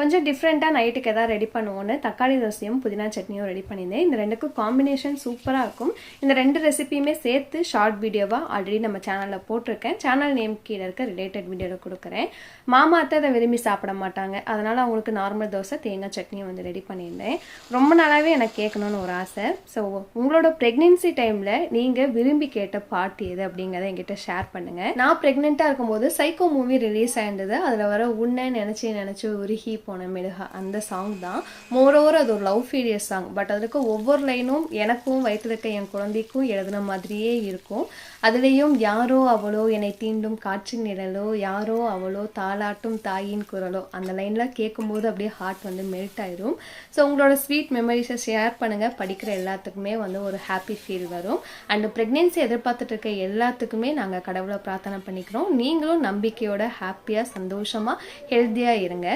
கொஞ்சம் டிஃப்ரெண்ட்டாக நைட்டுக்கு எதாவது ரெடி பண்ணுவோன்னு தக்காளி தோசையும் புதினா சட்னியும் ரெடி பண்ணியிருந்தேன். இந்த ரெண்டுக்கும் காம்பினேஷன் சூப்பராக இருக்கும். இந்த 2 ரெசிபியுமே சேர்த்து ஷார்ட் வீடியோவாக ஆல்ரெடி நம்ம சேனலில் போட்டிருக்கேன். சேனல் நேம் கீழே இருக்க ரிலேட்டட் வீடியோவில் கொடுக்குறேன். மாமா அத்தை அதை விரும்பி சாப்பிட மாட்டாங்க, அதனால் அவங்களுக்கு நார்மல் தோசை தேங்காய் சட்னியும் வந்து ரெடி பண்ணியிருந்தேன். ரொம்ப நாளாகவே எனக்கு கேட்கணுன்னு ஒரு ஆசை. ஸோ உங்களோட ப்ரெக்னென்சி டைமில் நீங்கள் விரும்பி கேட்ட பாட்டு எது அப்படிங்கிறத என்கிட்ட ஷேர் பண்ணுங்கள். நான் ப்ரெக்னெண்ட்டாக இருக்கும்போது சைக்கோ மூவி ரிலீஸ் ஆயிருந்தது. அதில் வர உன்னை நினச்சி உருகி போன மெழுகா அந்த சாங் தான். மோரோவர் அது ஒரு லவ் ஃபீலியர் சாங். பட் அதுக்கு ஒவ்வொரு லைனும் எனக்கும் வயிற்றுல இருக்க என் குழந்தைக்கும் எழுதின மாதிரியே இருக்கும். அதுலேயும் யாரோ அவளோ என்னை தீண்டும் காற்றின் நிழலோ, யாரோ அவளோ தாலாட்டும் தாயின் குரலோ, அந்த லைன்லாம் கேட்கும்போது அப்படியே ஹார்ட் வந்து மெல்ட் ஆயிடும். ஸோ உங்களோட ஸ்வீட் மெமரிஸை ஷேர் பண்ணுங்கள். படிக்கிற எல்லாத்துக்குமே வந்து ஒரு ஹாப்பி ஃபீல் வரும். அண்ட் ப்ரெக்னென்சி எதிர்பார்த்துட்டு இருக்க எல்லாத்துக்குமே நாங்கள் கடவுளை பிரார்த்தனை பண்ணிக்கிறோம். நீங்களும் நம்பிக்கையோட ஹாப்பியாக சந்தோஷமாக ஹெல்த்தியாக இருங்க.